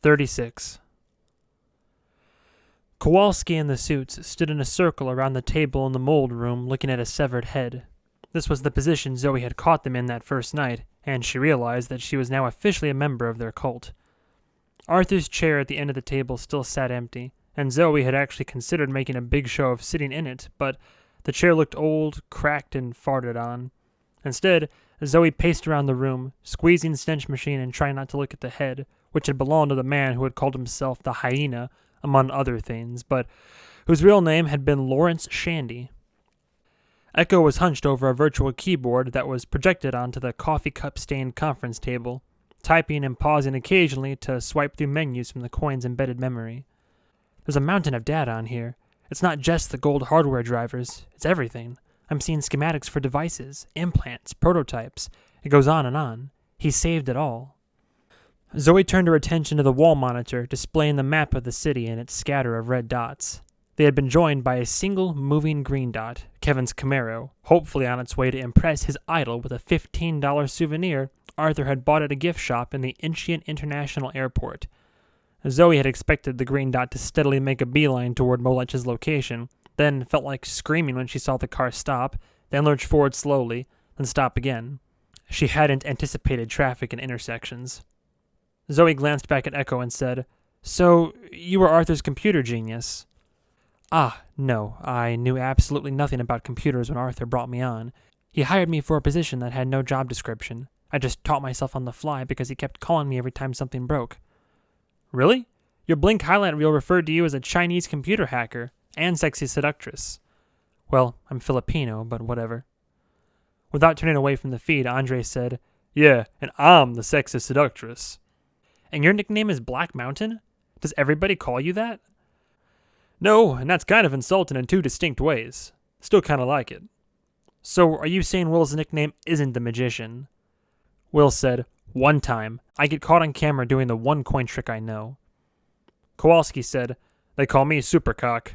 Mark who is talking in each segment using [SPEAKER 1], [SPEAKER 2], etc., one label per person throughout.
[SPEAKER 1] 36. Kowalski and the suits stood in a circle around the table in the mold room looking at a severed head. This was the position Zoe had caught them in that first night, and she realized that she was now officially a member of their cult. Arthur's chair at the end of the table still sat empty, and Zoe had actually considered making a big show of sitting in it, but the chair looked old, cracked, and farted on. Instead, Zoe paced around the room, squeezing the stench machine and trying not to look at the head, which had belonged to the man who had called himself the Hyena, among other things, but whose real name had been Lawrence Shandy. Echo was hunched over a virtual keyboard that was projected onto the coffee cup-stained conference table, typing and pausing occasionally to swipe through menus from the coin's embedded memory. There's a mountain of data on here. It's not just the gold hardware drivers, it's everything. I'm seeing schematics for devices, implants, prototypes. It goes on and on. He saved it all. Zoe turned her attention to the wall monitor displaying the map of the city and its scatter of red dots. They had been joined by a single moving green dot, Kevin's Camaro, hopefully on its way to impress his idol with a $15 souvenir Arthur had bought at a gift shop in the Incheon International Airport. Zoe had expected the green dot to steadily make a beeline toward Molech's location, then felt like screaming when she saw the car stop, then lurch forward slowly, then stop again. She hadn't anticipated traffic in intersections. Zoe glanced back at Echo and said, "So, you were Arthur's computer genius?" "Ah, no, I knew absolutely nothing about computers when Arthur brought me on. He hired me for a position that had no job description. I just taught myself on the fly because he kept calling me every time something broke." "Really? Your Blink highlight reel referred to you as a Chinese computer hacker and sexy seductress." "Well, I'm Filipino, but whatever." Without turning away from the feed, Andre said, "Yeah, and I'm the sexy seductress." "And your nickname is Black Mountain? Does everybody call you that?" "No, and that's kind of insulting in two distinct ways. Still kind of like it." "So are you saying Will's nickname isn't the Magician?" Will said, "One time. I get caught on camera doing the one coin trick I know." Kowalski said, "They call me Supercock."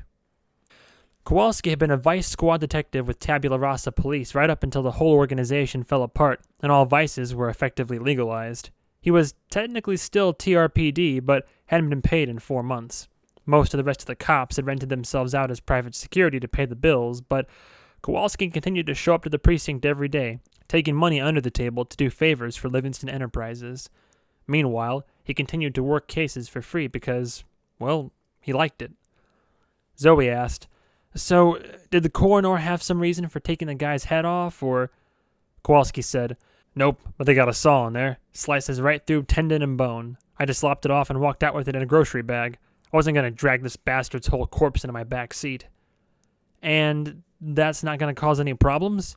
[SPEAKER 1] Kowalski had been a vice squad detective with Tabula Rasa police right up until the whole organization fell apart and all vices were effectively legalized. He was technically still TRPD, but hadn't been paid in 4 months. Most of the rest of the cops had rented themselves out as private security to pay the bills, but Kowalski continued to show up to the precinct every day, taking money under the table to do favors for Livingston Enterprises. Meanwhile, he continued to work cases for free because, well, he liked it. Zoe asked, "So, did the coroner have some reason for taking the guy's head off, or?" Kowalski said, "Nope, but they got a saw in there. Slices right through tendon and bone. I just lopped it off and walked out with it in a grocery bag. I wasn't going to drag this bastard's whole corpse into my back seat." "And that's not going to cause any problems?"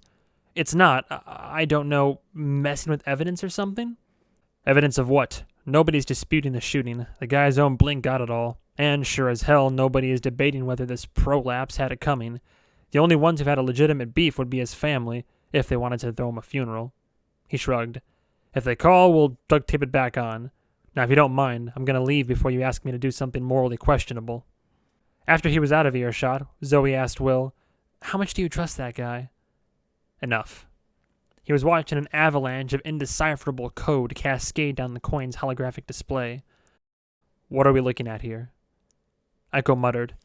[SPEAKER 1] "It's not. I don't know, messing with evidence or something?" "Evidence of what? Nobody's disputing the shooting. The guy's own Blink got it all. And sure as hell, nobody is debating whether this prolapse had it coming. The only ones who've had a legitimate beef would be his family, if they wanted to throw him a funeral." He shrugged. "If they call, we'll duct tape it back on. Now, if you don't mind, I'm going to leave before you ask me to do something morally questionable." After he was out of earshot, Zoe asked Will, "How much do you trust that guy?" "Enough." He was watching an avalanche of indecipherable code cascade down the coin's holographic display. "What are we looking at here?" Echo muttered,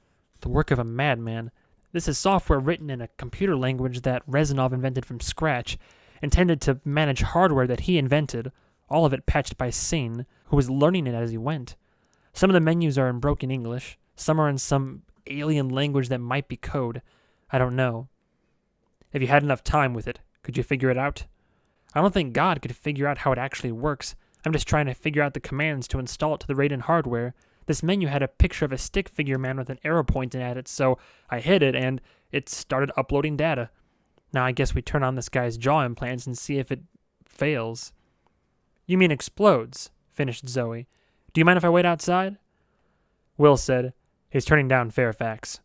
[SPEAKER 1] "The work of a madman. This is software written in a computer language that Rezanov invented from scratch, intended to manage hardware that he invented, all of it patched by Singh, who was learning it as he went. Some of the menus are in broken English, some are in some alien language that might be code. I don't know." "If you had enough time with it, could you figure it out?" "I don't think God could figure out how it actually works. I'm just trying to figure out the commands to install it to the Raiden hardware. This menu had a picture of a stick figure man with an arrow pointing at it, so I hit it, and it started uploading data. Now I guess we turn on this guy's jaw implants and see if it fails." "You mean explodes," finished Zoe. "Do you mind if I wait outside?" Will said, "He's turning down Fairfax."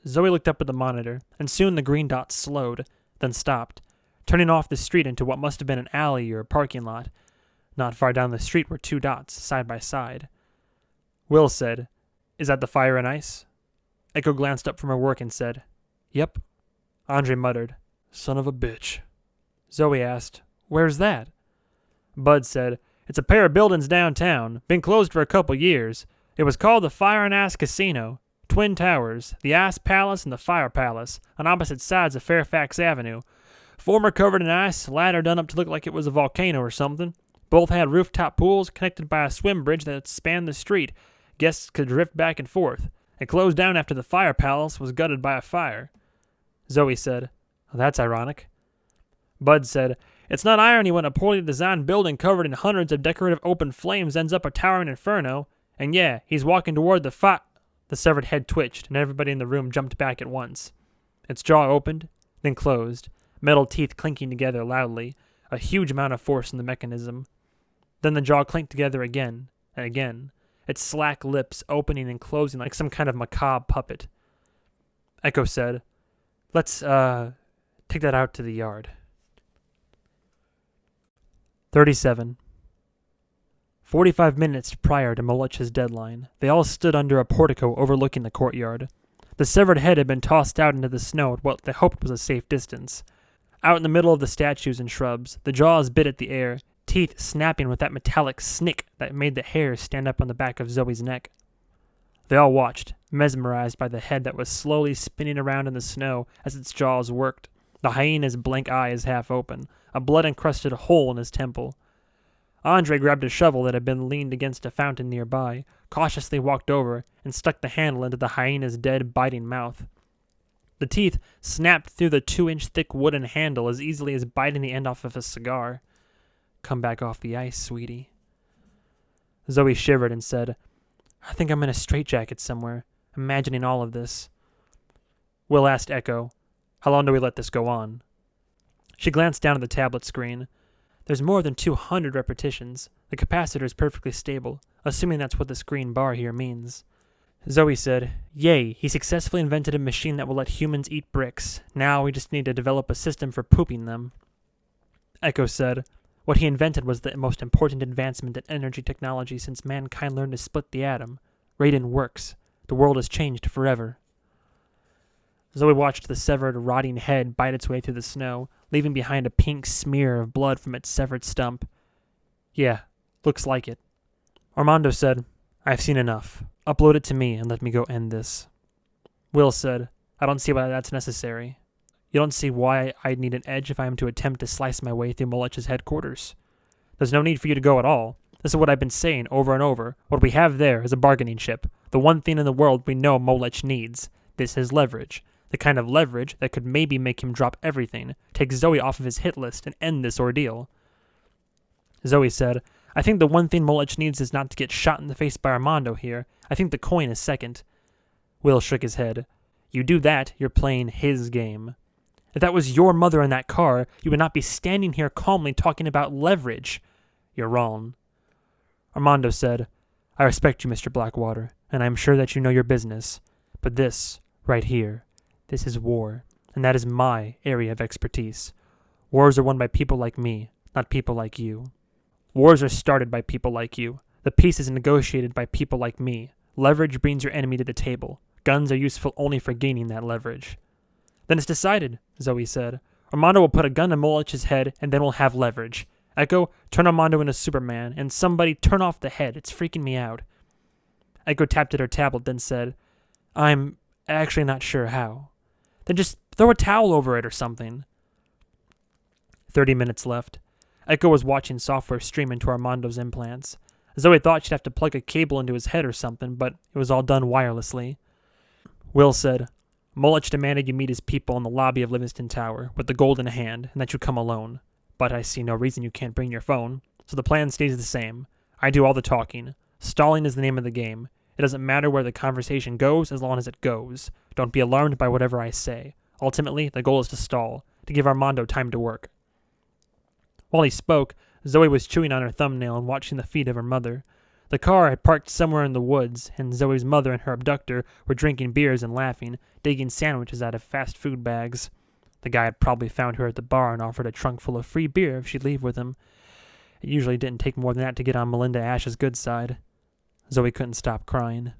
[SPEAKER 1] Zoe looked up at the monitor, and soon the green dot slowed, then stopped, turning off the street into what must have been an alley or parking lot. Not far down the street were 2 dots, side by side. Will said, "Is that the fire and ice?" Echo glanced up from her work and said, "Yep." Andre muttered, "Son of a bitch." Zoe asked, "Where's that?" Bud said, It's a pair of buildings downtown. Been closed for a couple years. It was called the Fire and Ice Casino. Twin towers, the Ice Palace and the Fire Palace, on opposite sides of Fairfax Avenue. Former covered in ice, latter done up to look like it was a volcano or something. Both had rooftop pools connected by a swim bridge that spanned the street. Guests could drift back and forth. It closed down after the Fire Palace was gutted by a fire. Zoe said, "Well, that's ironic." Bud said, "It's not irony when a poorly designed building covered in hundreds of decorative open flames ends up a towering inferno. And yeah, he's walking toward the The severed head twitched, and everybody in the room jumped back at once. Its jaw opened, then closed, metal teeth clinking together loudly, a huge amount of force in the mechanism. Then the jaw clinked together again, and again, its slack lips opening and closing like some kind of macabre puppet. Echo said, "Let's, take that out to the yard." 37. 45 minutes prior to Molich's deadline, they all stood under a portico overlooking the courtyard. The severed head had been tossed out into the snow at what they hoped was a safe distance. Out in the middle of the statues and shrubs, the jaws bit at the air, teeth snapping with that metallic snick that made the hair stand up on the back of Zoe's neck. They all watched, mesmerized by the head that was slowly spinning around in the snow as its jaws worked, the hyena's blank eyes half open, a blood-encrusted hole in his temple. Andre grabbed a shovel that had been leaned against a fountain nearby, cautiously walked over, and stuck the handle into the hyena's dead, biting mouth. The teeth snapped through the 2-inch thick wooden handle as easily as biting the end off of a cigar. "Come back off the ice, sweetie." Zoe shivered and said, "I think I'm in a straitjacket somewhere, imagining all of this." Will asked Echo, "How long do we let this go on?" She glanced down at the tablet screen. "There's more than 200 repetitions. The capacitor's perfectly stable, assuming that's what this green bar here means." Zoe said, "Yay, he successfully invented a machine that will let humans eat bricks. Now we just need to develop a system for pooping them." Echo said, "What he invented was the most important advancement in energy technology since mankind learned to split the atom. Radon works. The world has changed forever." Zoe watched the severed, rotting head bite its way through the snow, leaving behind a pink smear of blood from its severed stump. "Yeah, looks like it." Armando said, "I've seen enough. Upload it to me and let me go end this." Will said, "I don't see why that's necessary. You don't see why I'd need an edge if I am to attempt to slice my way through Molich's headquarters. There's no need for you to go at all. This is what I've been saying over and over. What we have there is a bargaining chip. The one thing in the world we know Molich needs. This is leverage. The kind of leverage that could maybe make him drop everything, take Zoe off of his hit list, and end this ordeal." Zoe said, "I think the one thing Molich needs is not to get shot in the face by Armando here. I think the coin is second." Will shook his head. "You do that, you're playing his game. If that was your mother in that car, you would not be standing here calmly talking about leverage. You're wrong." Armando said, "I respect you, Mr. Blackwater, and I am sure that you know your business. But this, right here, this is war, and that is my area of expertise. Wars are won by people like me, not people like you. Wars are started by people like you. The peace is negotiated by people like me. Leverage brings your enemy to the table. Guns are useful only for gaining that leverage." "Then it's decided," Zoe said. "Armando will put a gun to Molich's head, and then we'll have leverage. Echo, turn Armando into Superman, and somebody turn off the head. It's freaking me out." Echo tapped at her tablet, then said, "I'm actually not sure how." "Then just throw a towel over it or something." 30 minutes left. Echo was watching software stream into Armando's implants. Zoe thought she'd have to plug a cable into his head or something, but it was all done wirelessly. Will said, "Molich demanded you meet his people in the lobby of Livingston Tower, with the gold in hand, and that you come alone. But I see no reason you can't bring your phone, so the plan stays the same. I do all the talking. Stalling is the name of the game. It doesn't matter where the conversation goes as long as it goes. Don't be alarmed by whatever I say. Ultimately, the goal is to stall, to give Armando time to work." While he spoke, Zoe was chewing on her thumbnail and watching the feet of her mother. The car had parked somewhere in the woods, and Zoe's mother and her abductor were drinking beers and laughing, digging sandwiches out of fast food bags. The guy had probably found her at the bar and offered a trunk full of free beer if she'd leave with him. It usually didn't take more than that to get on Melinda Ash's good side. Zoe couldn't stop crying.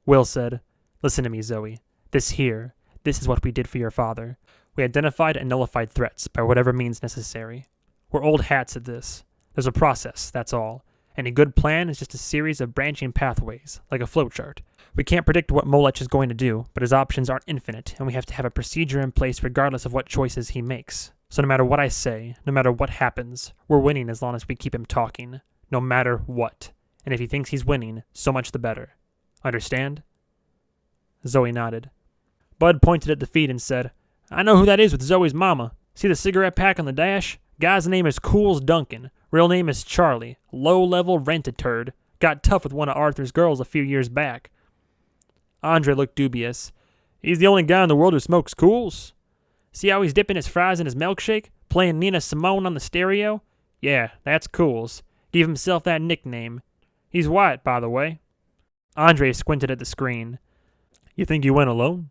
[SPEAKER 1] Will said, "Listen to me, Zoe. This is what we did for your father. We identified and nullified threats by whatever means necessary. We're old hats at this. There's a process, that's all. Any good plan is just a series of branching pathways, like a flowchart. We can't predict what Molech is going to do, but his options aren't infinite, and we have to have a procedure in place regardless of what choices he makes. So no matter what I say, no matter what happens, we're winning as long as we keep him talking. No matter what. And if he thinks he's winning, so much the better. Understand? Zoey nodded. Bud pointed at the feed and said, I know who that is with Zoe's mama. See the cigarette pack on the dash? Guy's name is Cools Duncan. Real name is Charlie. Low-level rent-a-turd. Got tough with one of Arthur's girls a few years back. Andre looked dubious. He's the only guy in the world who smokes Cools? See how he's dipping his fries in his milkshake? Playing Nina Simone on the stereo? Yeah, that's Cools. Gave himself that nickname. He's white, by the way. Andre squinted at the screen. You think you went alone?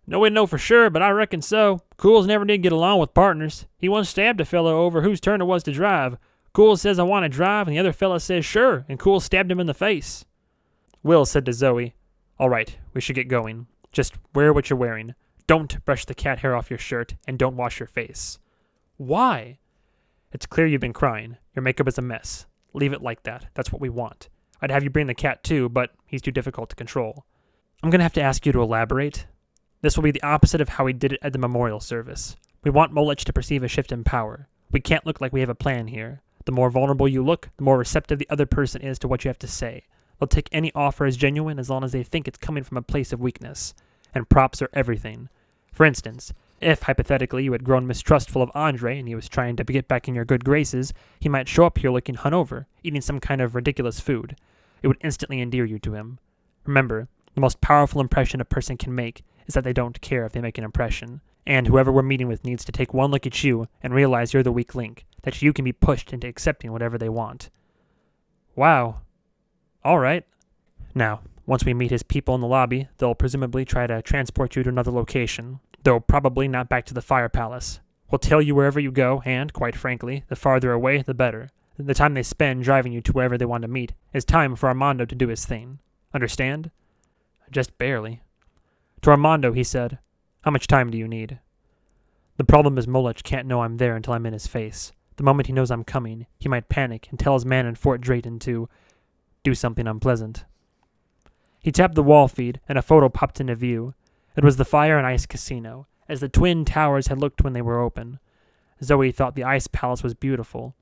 [SPEAKER 1] No way to know for sure, but I reckon so. Cools never did get along with partners. He once stabbed a fellow over whose turn it was to drive. Cools says I want to drive, and the other fella says sure, and Cools stabbed him in the face. Will said to Zoey, All right, we should get going. Just wear what you're wearing. Don't brush the cat hair off your shirt, and don't wash your face. Why? It's clear you've been crying. Your makeup is a mess. Leave it like that. That's what we want. I'd have you bring the cat too, but he's too difficult to control. I'm going to have to ask you to elaborate. This will be the opposite of how we did it at the memorial service. We want Molech to perceive a shift in power. We can't look like we have a plan here. The more vulnerable you look, the more receptive the other person is to what you have to say. They'll take any offer as genuine as long as they think it's coming from a place of weakness. And props are everything. For instance, if, hypothetically, you had grown mistrustful of Andre and he was trying to get back in your good graces, he might show up here looking hungover, eating some kind of ridiculous food. It would instantly endear you to him. Remember, the most powerful impression a person can make is that they don't care if they make an impression. And whoever we're meeting with needs to take one look at you and realize you're the weak link, that you can be pushed into accepting whatever they want. Wow. All right. Now, once we meet his people in the lobby, they'll presumably try to transport you to another location, though probably not back to the Fire Palace. We'll tail you wherever you go, and, quite frankly, the farther away, the better. The time they spend driving you to wherever they want to meet is time for Armando to do his thing. Understand? Just barely. To Armando, he said, How much time do you need? The problem is Molech can't know I'm there until I'm in his face. The moment he knows I'm coming, he might panic and tell his man in Fort Drayton to do something unpleasant. He tapped the wall feed, and a photo popped into view. It was the Fire and Ice Casino, as the twin towers had looked when they were open. Zoey thought the Ice Palace was beautiful.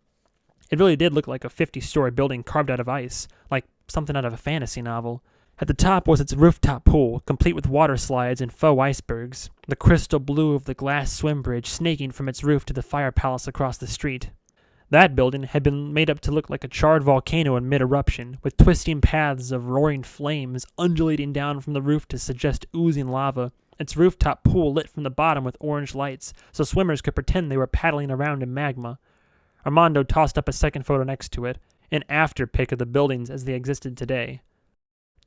[SPEAKER 1] It really did look like a 50-story building carved out of ice, like something out of a fantasy novel. At the top was its rooftop pool, complete with water slides and faux icebergs, the crystal blue of the glass swim bridge snaking from its roof to the Fire Palace across the street. That building had been made up to look like a charred volcano in mid-eruption, with twisting paths of roaring flames undulating down from the roof to suggest oozing lava, its rooftop pool lit from the bottom with orange lights, so swimmers could pretend they were paddling around in magma. Armando tossed up a second photo next to it, an after-pic of the buildings as they existed today.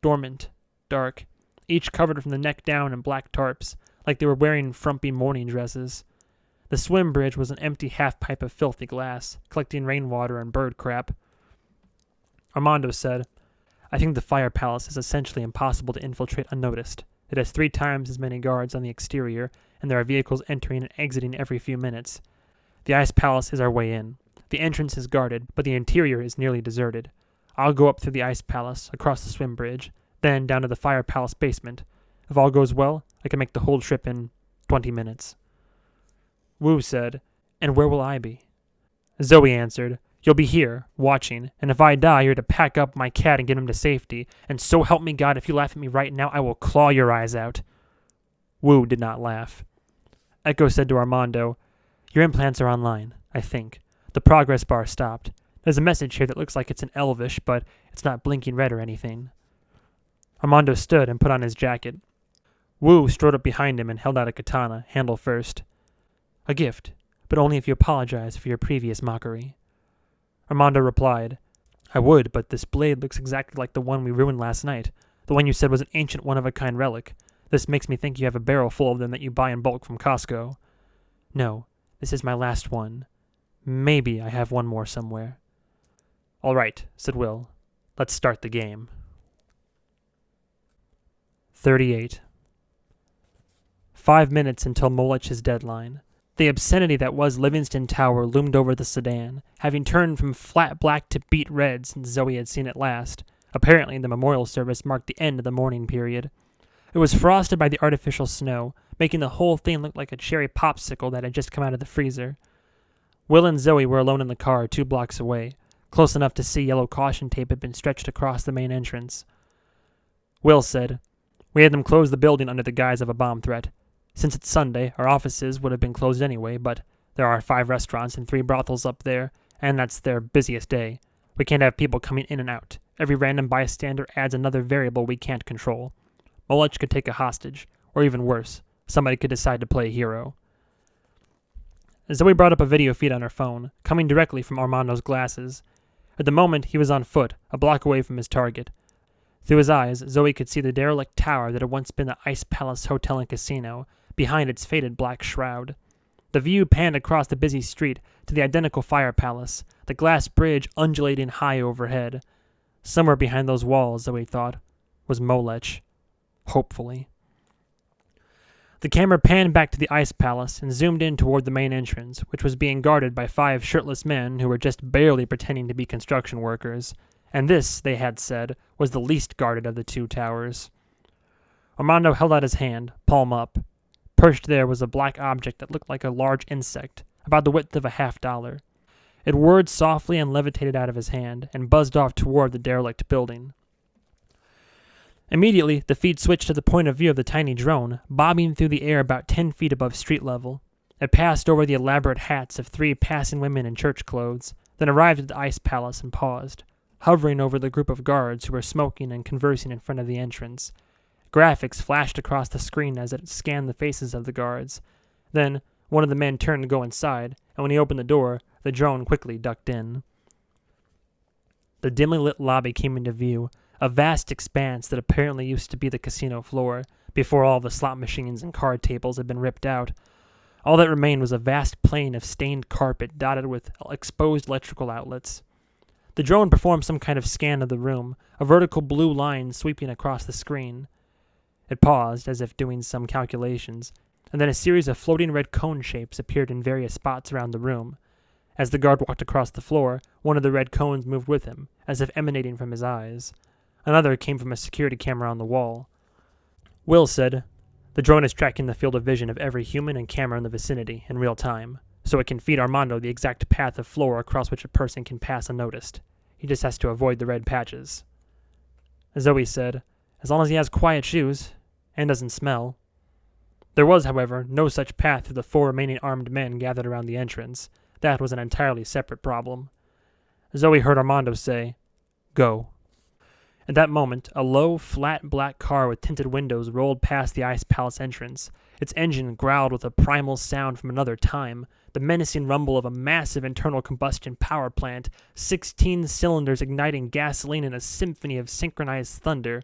[SPEAKER 1] Dormant, dark, each covered from the neck down in black tarps, like they were wearing frumpy morning dresses. The swim bridge was an empty half-pipe of filthy glass, collecting rainwater and bird crap. Armando said, I think the Fire Palace is essentially impossible to infiltrate unnoticed. It has 3 times as many guards on the exterior, and there are vehicles entering and exiting every few minutes. The Ice Palace is our way in. The entrance is guarded, but the interior is nearly deserted. I'll go up through the Ice Palace, across the swim bridge, then down to the Fire Palace basement. If all goes well, I can make the whole trip in 20 minutes. Wu said, And where will I be? Zoey answered, You'll be here, watching, and if I die, you're to pack up my cat and get him to safety, and so help me God, if you laugh at me right now, I will claw your eyes out. Wu did not laugh. Echo said to Armando, Your implants are online, I think. The progress bar stopped. There's a message here that looks like it's in Elvish, but it's not blinking red or anything. Armando stood and put on his jacket. Wu strode up behind him and held out a katana, handle first. A gift, but only if you apologize for your previous mockery. Armando replied, I would, but this blade looks exactly like the one we ruined last night, the one you said was an ancient one-of-a-kind relic. This makes me think you have a barrel full of them that you buy in bulk from Costco. No, this is my last one. Maybe I have one more somewhere. All right, said Will. Let's start the game. 38. 5 minutes until Molech's deadline. The obscenity that was Livingston Tower loomed over the sedan, having turned from flat black to beet red since Zoey had seen it last. Apparently, the memorial service marked the end of the mourning period. It was frosted by the artificial snow, making the whole thing look like a cherry popsicle that had just come out of the freezer. Will and Zoey were alone in the car 2 blocks away, close enough to see yellow caution tape had been stretched across the main entrance. Will said, "We had them close the building under the guise of a bomb threat. Since it's Sunday, our offices would have been closed anyway, but there are 5 restaurants and 3 brothels up there, and that's their busiest day. We can't have people coming in and out. Every random bystander adds another variable we can't control. Molech could take a hostage, or even worse, somebody could decide to play hero." Zoey brought up a video feed on her phone, coming directly from Armando's glasses. At the moment, he was on foot, a block away from his target. Through his eyes, Zoey could see the derelict tower that had once been the Ice Palace Hotel and Casino, behind its faded black shroud. The view panned across the busy street to the identical fire palace, the glass bridge undulating high overhead. Somewhere behind those walls, Zoey thought, was Molech. Hopefully. The camera panned back to the Ice Palace and zoomed in toward the main entrance, which was being guarded by 5 shirtless men who were just barely pretending to be construction workers. And this, they had said, was the least guarded of the 2 towers. Armando held out his hand, palm up. Perched there was a black object that looked like a large insect, about the width of a $50. It whirred softly and levitated out of his hand, and buzzed off toward the derelict building. Immediately, the feed switched to the point of view of the tiny drone, bobbing through the air about 10 feet above street level. It passed over the elaborate hats of 3 passing women in church clothes, then arrived at the Ice Palace and paused, hovering over the group of guards who were smoking and conversing in front of the entrance. Graphics flashed across the screen as it scanned the faces of the guards. Then, one of the men turned to go inside, and when he opened the door, the drone quickly ducked in. The dimly lit lobby came into view, a vast expanse that apparently used to be the casino floor, before all the slot machines and card tables had been ripped out. All that remained was a vast plain of stained carpet dotted with exposed electrical outlets. The drone performed some kind of scan of the room, a vertical blue line sweeping across the screen. It paused, as if doing some calculations, and then a series of floating red cone shapes appeared in various spots around the room. As the guard walked across the floor, one of the red cones moved with him, as if emanating from his eyes. Another came from a security camera on the wall. Will said, "The drone is tracking the field of vision of every human and camera in the vicinity in real time, so it can feed Armando the exact path of floor across which a person can pass unnoticed. He just has to avoid the red patches." Zoey said, "As long as he has quiet shoes, and doesn't smell." There was, however, no such path through the 4 remaining armed men gathered around the entrance. That was an entirely separate problem. Zoey heard Armando say, "Go." At that moment, a low, flat black car with tinted windows rolled past the Ice Palace entrance. Its engine growled with a primal sound from another time, the menacing rumble of a massive internal combustion power plant, 16 cylinders igniting gasoline in a symphony of synchronized thunder.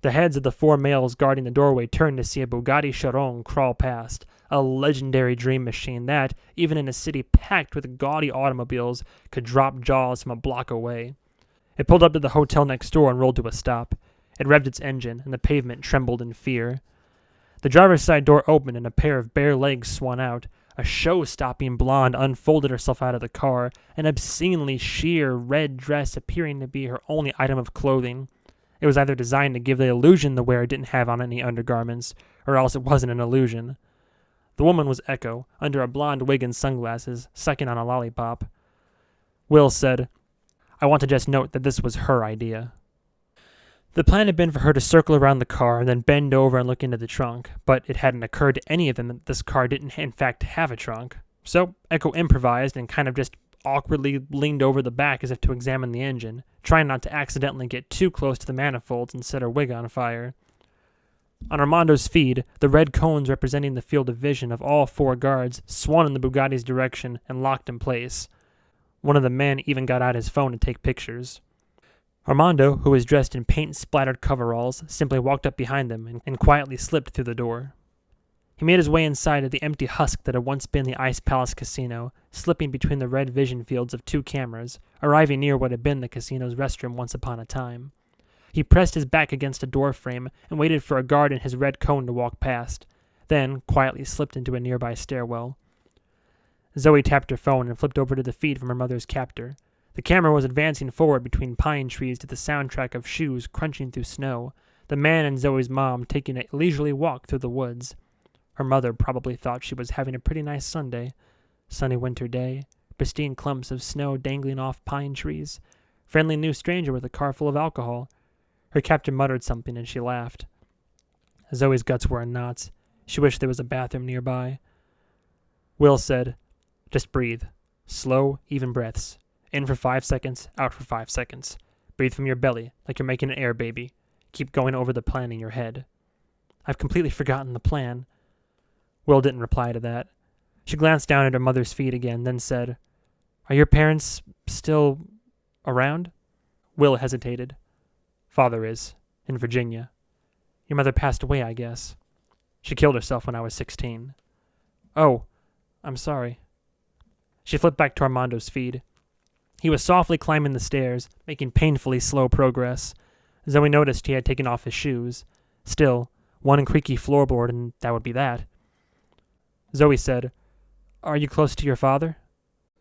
[SPEAKER 1] The heads of the 4 males guarding the doorway turned to see a Bugatti Chiron crawl past, a legendary dream machine that, even in a city packed with gaudy automobiles, could drop jaws from a block away. It pulled up to the hotel next door and rolled to a stop. It revved its engine, and the pavement trembled in fear. The driver's side door opened, and a pair of bare legs swung out. A show-stopping blonde unfolded herself out of the car, an obscenely sheer red dress appearing to be her only item of clothing. It was either designed to give the illusion the wearer didn't have on any undergarments, or else it wasn't an illusion. The woman was Echo, under a blonde wig and sunglasses, sucking on a lollipop. Will said, "I want to just note that this was her idea." The plan had been for her to circle around the car and then bend over and look into the trunk, but it hadn't occurred to any of them that this car didn't in fact have a trunk. So Echo improvised and kind of just awkwardly leaned over the back as if to examine the engine, trying not to accidentally get too close to the manifolds and set her wig on fire. On Armando's feed, the red cones representing the field of vision of all 4 guards swung in the Bugatti's direction and locked in place. One of the men even got out his phone to take pictures. Armando, who was dressed in paint-splattered coveralls, simply walked up behind them and quietly slipped through the door. He made his way inside of the empty husk that had once been the Ice Palace Casino, slipping between the red vision fields of 2 cameras, arriving near what had been the casino's restroom once upon a time. He pressed his back against a door frame and waited for a guard in his red cone to walk past, then quietly slipped into a nearby stairwell. Zoey tapped her phone and flipped over to the feed from her mother's captor. The camera was advancing forward between pine trees to the soundtrack of shoes crunching through snow, the man and Zoey's mom taking a leisurely walk through the woods. Her mother probably thought she was having a pretty nice Sunday. Sunny winter day, pristine clumps of snow dangling off pine trees, friendly new stranger with a car full of alcohol. Her captor muttered something and she laughed. Zoey's guts were in knots. She wished there was a bathroom nearby. Will said, "Just breathe. Slow, even breaths. In for 5 seconds, out for 5 seconds. Breathe from your belly, like you're making an air baby. Keep going over the plan in your head." "I've completely forgotten the plan." Will didn't reply to that. She glanced down at her mother's feet again, then said, "Are your parents still around?" Will hesitated. "Father is, in Virginia. Your mother passed away, I guess. She killed herself when I was 16. "Oh, I'm sorry." She flipped back to Armando's feed. He was softly climbing the stairs, making painfully slow progress. Zoey noticed he had taken off his shoes. Still, one creaky floorboard and that would be that. Zoey said, "Are you close to your father?"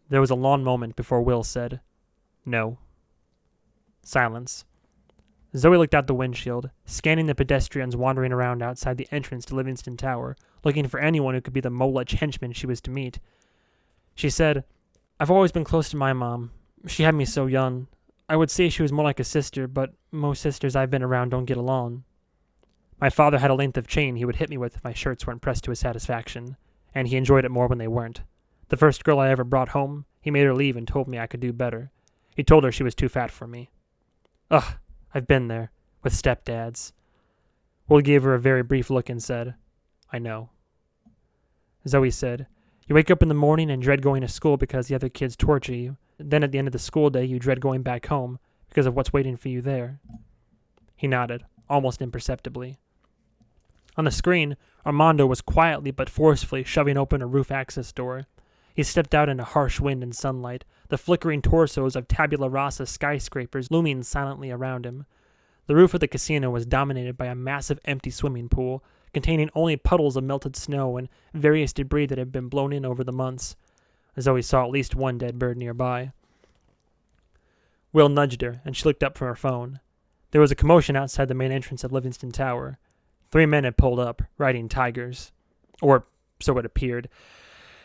[SPEAKER 1] There was a long moment before Will said, "No." Silence. Zoey looked out the windshield, scanning the pedestrians wandering around outside the entrance to Livingston Tower, looking for anyone who could be the Molech henchman she was to meet. She said, "I've always been close to my mom. She had me so young. I would say she was more like a sister, but most sisters I've been around don't get along. My father had a length of chain he would hit me with if my shirts weren't pressed to his satisfaction, and he enjoyed it more when they weren't. The first girl I ever brought home, he made her leave and told me I could do better. He told her she was too fat for me. Ugh, I've been there, with stepdads." Will gave her a very brief look and said, "I know." Zoey said, "You wake up in the morning and dread going to school because the other kids torture you. Then at the end of the school day, you dread going back home because of what's waiting for you there." He nodded, almost imperceptibly. On the screen, Armando was quietly but forcefully shoving open a roof access door. He stepped out into harsh wind and sunlight, the flickering torsos of tabula rasa skyscrapers looming silently around him. The roof of the casino was dominated by a massive empty swimming pool, containing only puddles of melted snow and various debris that had been blown in over the months. Zoey saw at least one dead bird nearby. Will nudged her, and she looked up from her phone. There was a commotion outside the main entrance of Livingston Tower. 3 men had pulled up, riding tigers. Or so it appeared.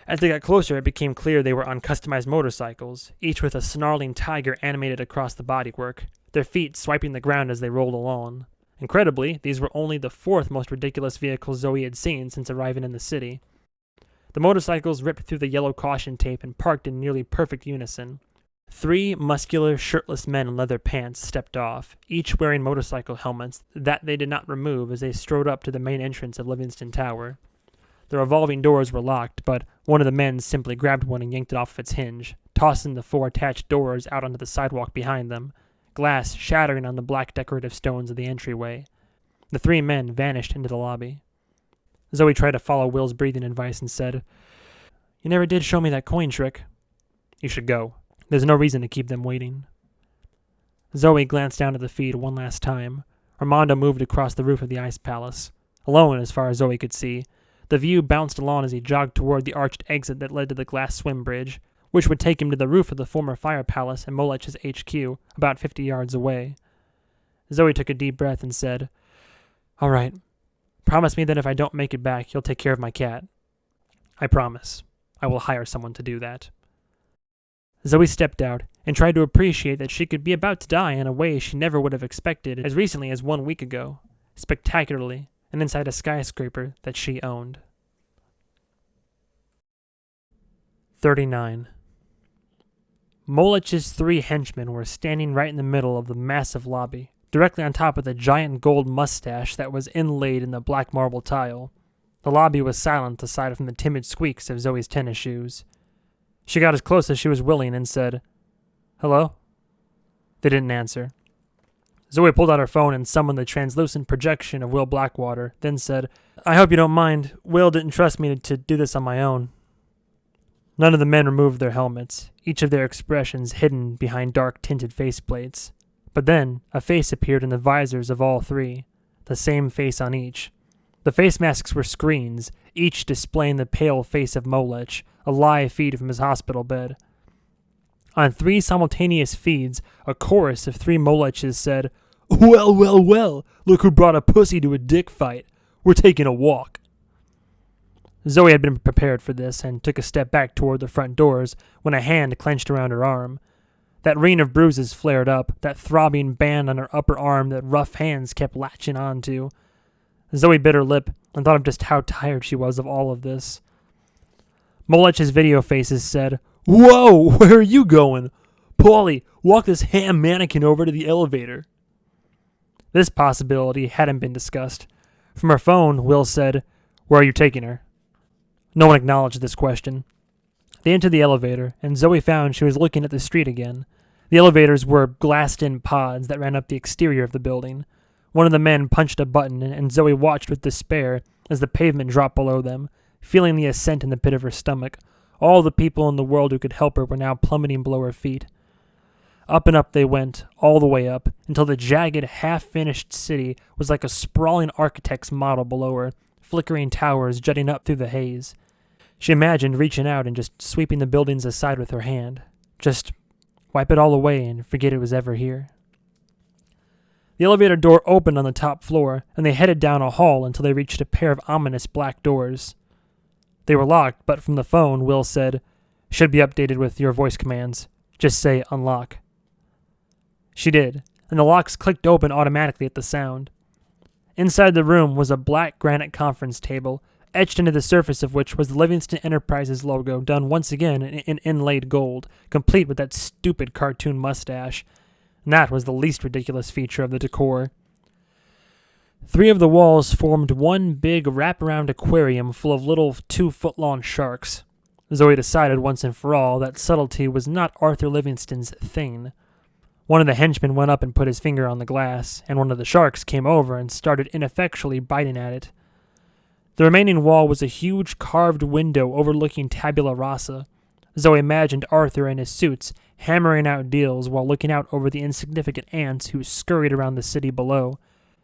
[SPEAKER 1] As they got closer, it became clear they were on customized motorcycles, each with a snarling tiger animated across the bodywork, their feet swiping the ground as they rolled along. Incredibly, these were only the 4th most ridiculous vehicles Zoey had seen since arriving in the city. The motorcycles ripped through the yellow caution tape and parked in nearly perfect unison. 3 muscular, shirtless men in leather pants stepped off, each wearing motorcycle helmets that they did not remove as they strode up to the main entrance of Livingston Tower. The revolving doors were locked, but one of the men simply grabbed one and yanked it off of its hinge, tossing the 4 attached doors out onto the sidewalk behind them, glass shattering on the black decorative stones of the entryway. The 3 men vanished into the lobby. Zoey tried to follow Will's breathing advice and said, "You never did show me that coin trick." "You should go. There's no reason to keep them waiting." Zoey glanced down at the feed one last time. Armando moved across the roof of the ice palace. Alone, as far as Zoey could see, the view bounced along as he jogged toward the arched exit that led to the glass swim bridge, which would take him to the roof of the former fire palace and Molech's HQ, about 50 yards away. Zoey took a deep breath and said, "All right. Promise me that if I don't make it back, you'll take care of my cat." "I promise. I will hire someone to do that." Zoey stepped out and tried to appreciate that she could be about to die in a way she never would have expected as recently as 1 week ago, spectacularly, and inside a skyscraper that she owned. 39. Molech's 3 henchmen were standing right in the middle of the massive lobby, directly on top of the giant gold mustache that was inlaid in the black marble tile. The lobby was silent aside from the timid squeaks of Zoey's tennis shoes. She got as close as she was willing and said, "Hello?" They didn't answer. Zoey pulled out her phone and summoned the translucent projection of Will Blackwater, then said, "I hope you don't mind. Will didn't trust me to do this on my own." None of the men removed their helmets, each of their expressions hidden behind dark-tinted faceplates. But then, a face appeared in the visors of all 3, the same face on each. The face masks were screens, each displaying the pale face of Molech, a live feed from his hospital bed. On 3 simultaneous feeds, a chorus of 3 Moleches said, "Well, well, well, look who brought a pussy to a dick fight. We're taking a walk." Zoey had been prepared for this and took a step back toward the front doors when a hand clenched around her arm. That ring of bruises flared up, that throbbing band on her upper arm that rough hands kept latching onto. Zoey bit her lip and thought of just how tired she was of all of this. Molech's video faces said, "Whoa, where are you going? Paulie, walk this ham mannequin over to the elevator." This possibility hadn't been discussed. From her phone, Will said, "Where are you taking her?" No one acknowledged this question. They entered the elevator, and Zoey found she was looking at the street again. The elevators were glassed-in pods that ran up the exterior of the building. One of the men punched a button, and Zoey watched with despair as the pavement dropped below them, feeling the ascent in the pit of her stomach. All the people in the world who could help her were now plummeting below her feet. Up and up they went, all the way up, until the jagged, half-finished city was like a sprawling architect's model below her, flickering towers jutting up through the haze. She imagined reaching out and just sweeping the buildings aside with her hand. Just wipe it all away and forget it was ever here. The elevator door opened on the top floor, and they headed down a hall until they reached a pair of ominous black doors. They were locked, but from the phone, Will said, "Should be updated with your voice commands. Just say unlock." She did, and the locks clicked open automatically at the sound. Inside the room was a black granite conference table, etched into the surface of which was the Livingston Enterprises logo done once again in inlaid gold, complete with that stupid cartoon mustache. And that was the least ridiculous feature of the decor. 3 of the walls formed one big wraparound aquarium full of little 2-foot-long sharks. Zoey decided once and for all that subtlety was not Arthur Livingston's thing. One of the henchmen went up and put his finger on the glass, and one of the sharks came over and started ineffectually biting at it. The remaining wall was a huge carved window overlooking Tabula Rasa. Zoey imagined Arthur and his suits hammering out deals while looking out over the insignificant ants who scurried around the city below.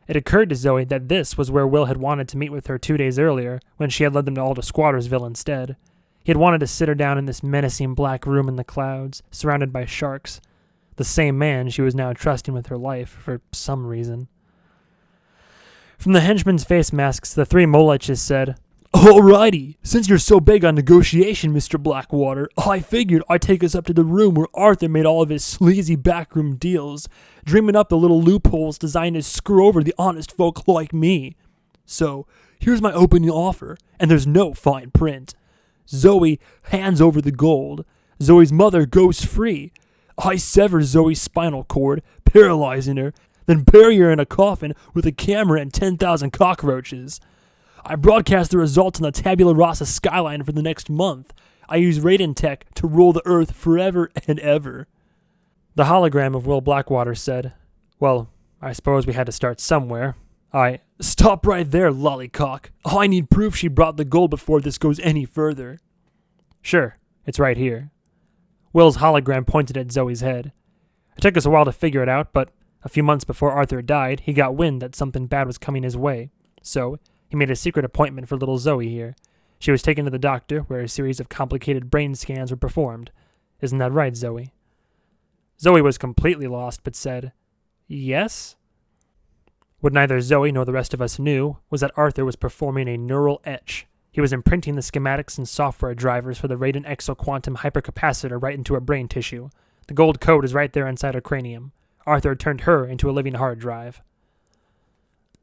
[SPEAKER 1] It occurred to Zoey that this was where Will had wanted to meet with her 2 days earlier, when she had led them all to Squattersville instead. He had wanted to sit her down in this menacing black room in the clouds, surrounded by sharks. The same man she was now trusting with her life, for some reason. From the henchmen's face masks, the 3 Moleches said, "Alrighty, since you're so big on negotiation, Mr. Blackwater, I figured I'd take us up to the room where Arthur made all of his sleazy backroom deals, dreaming up the little loopholes designed to screw over the honest folk like me. So, here's my opening offer, and there's no fine print. Zoey hands over the gold. Zoey's mother goes free. I sever Zoey's spinal cord, paralyzing her, then bury her in a coffin with a camera and 10,000 cockroaches. I broadcast the results on the Tabula Rasa skyline for the next month. I use Raiden tech to rule the earth forever and ever." The hologram of Will Blackwater said, "Well, I suppose we had to start somewhere. Stop right there, lollycock. I need proof she brought the gold before this goes any further." "Sure, it's right here." Will's hologram pointed at Zoey's head. "It took us a while to figure it out, but a few months before Arthur died, he got wind that something bad was coming his way. So, he made a secret appointment for little Zoey here. She was taken to the doctor, where a series of complicated brain scans were performed. Isn't that right, Zoey?" Zoey was completely lost, but said, "Yes?" What neither Zoey nor the rest of us knew was that Arthur was performing a neural etch. He was imprinting the schematics and software drivers for the Raiden exoquantum hypercapacitor right into her brain tissue. The gold code is right there inside her cranium. Arthur had turned her into a living hard drive.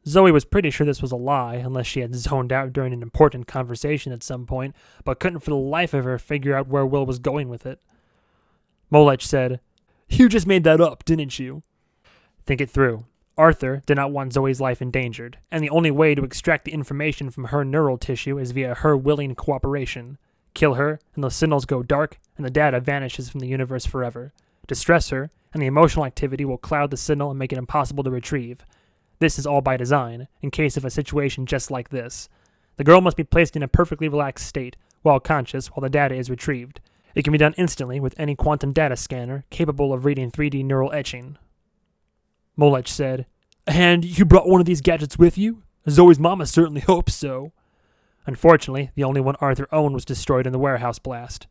[SPEAKER 1] Zoey was pretty sure this was a lie, unless she had zoned out during an important conversation at some point, but couldn't for the life of her figure out where Will was going with it. Molech said, "You just made that up, didn't you?" Think it through. Arthur did not want Zoey's life endangered, and the only way to extract the information from her neural tissue is via her willing cooperation. Kill her, and the signals go dark, and the data vanishes from the universe forever. Distress her, and the emotional activity will cloud the signal and make it impossible to retrieve. This is all by design, in case of a situation just like this. The girl must be placed in a perfectly relaxed state, while conscious, while the data is retrieved. It can be done instantly with any quantum data scanner capable of reading 3D neural etching. Molech said, "And you brought one of these gadgets with you? Zoey's mama certainly hopes so." Unfortunately, the only one Arthur owned was destroyed in the warehouse blast.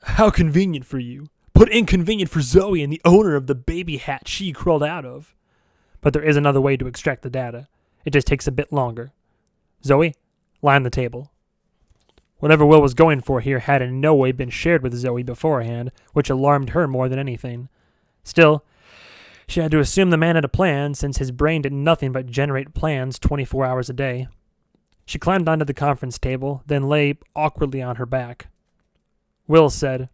[SPEAKER 1] How convenient for you. But inconvenient for Zoey and the owner of the baby hat she crawled out of. But there is another way to extract the data. It just takes a bit longer. Zoey, lie on the table. Whatever Will was going for here had in no way been shared with Zoey beforehand, which alarmed her more than anything. Still, she had to assume the man had a plan, since his brain did nothing but generate plans 24 hours a day. She climbed onto the conference table, then lay awkwardly on her back. Will said,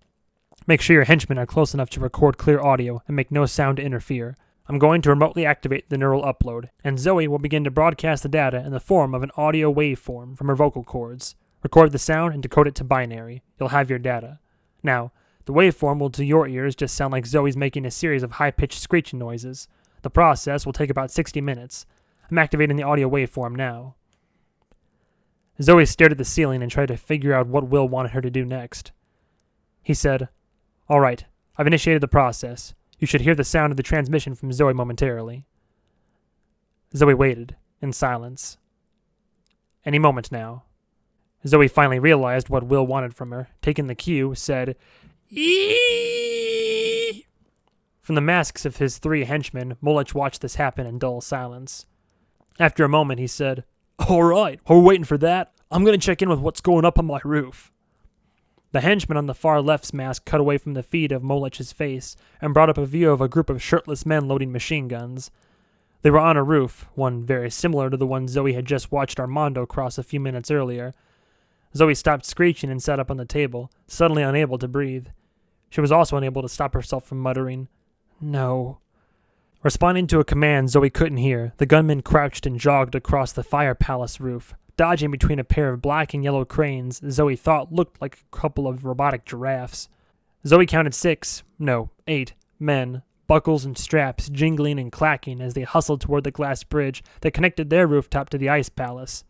[SPEAKER 1] "Make sure your henchmen are close enough to record clear audio and make no sound to interfere. I'm going to remotely activate the neural upload, and Zoey will begin to broadcast the data in the form of an audio waveform from her vocal cords. Record the sound and decode it to binary. You'll have your data. Now, the waveform will to your ears just sound like Zoey's making a series of high-pitched screeching noises. The process will take about 60 minutes. I'm activating the audio waveform now." Zoey stared at the ceiling and tried to figure out what Will wanted her to do next. He said, "All right, I've initiated the process. You should hear the sound of the transmission from Zoey momentarily." Zoey waited, in silence. Any moment now. Zoey finally realized what Will wanted from her. Taking the cue, said, "Eeeeee!" From the masks of his 3 henchmen, Molich watched this happen in dull silence. After a moment, he said, "All right, while we're waiting for that, I'm going to check in with what's going up on my roof." The henchman on the far left's mask cut away from the feed of Molich's face and brought up a view of a group of shirtless men loading machine guns. They were on a roof, one very similar to the one Zoey had just watched Armando cross a few minutes earlier. Zoey stopped screeching and sat up on the table, suddenly unable to breathe. She was also unable to stop herself from muttering, "No." Responding to a command Zoey couldn't hear, the gunmen crouched and jogged across the fire palace roof, dodging between a pair of black and yellow cranes Zoey thought looked like a couple of robotic giraffes. Zoey counted 8 men, buckles and straps jingling and clacking as they hustled toward the glass bridge that connected their rooftop to the ice palace.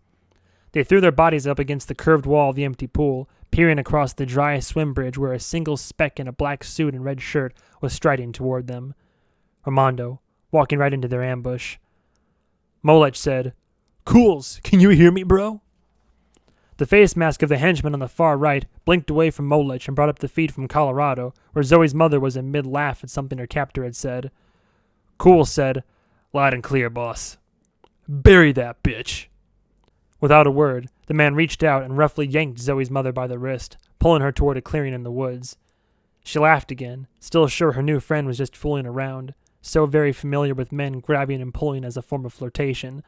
[SPEAKER 1] They threw their bodies up against the curved wall of the empty pool, peering across the dry swim bridge where a single speck in a black suit and red shirt was striding toward them. Armando, walking right into their ambush. Molich said, "Cools, can you hear me, bro?" The face mask of the henchman on the far right blinked away from Molich and brought up the feed from Colorado, where Zoey's mother was in mid-laugh at something her captor had said. Cool said, "Loud and clear, boss." "Bury that bitch." Without a word, the man reached out and roughly yanked Zoey's mother by the wrist, pulling her toward a clearing in the woods. She laughed again, still sure her new friend was just fooling around, so very familiar with men grabbing and pulling as a form of flirtation.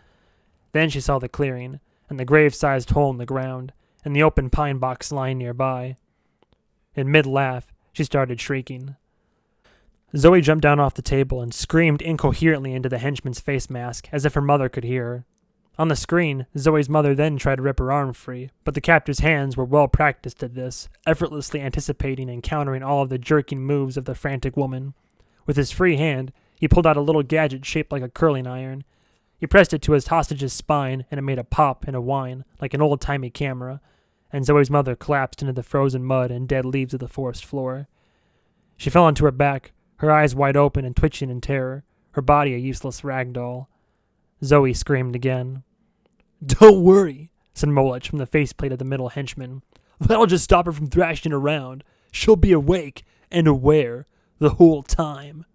[SPEAKER 1] Then she saw the clearing, and the grave-sized hole in the ground, and the open pine box lying nearby. In mid-laugh, she started shrieking. Zoey jumped down off the table and screamed incoherently into the henchman's face mask, as if her mother could hear her. On the screen, Zoey's mother then tried to rip her arm free, but the captor's hands were well practiced at this, effortlessly anticipating and countering all of the jerking moves of the frantic woman. With his free hand, he pulled out a little gadget shaped like a curling iron. He pressed it to his hostage's spine, and it made a pop and a whine, like an old-timey camera, and Zoey's mother collapsed into the frozen mud and dead leaves of the forest floor. She fell onto her back, her eyes wide open and twitching in terror, her body a useless rag doll. Zoey screamed again. "Don't worry," said Molich from the faceplate of the middle henchman. "That'll just stop her from thrashing around. She'll be awake and aware the whole time."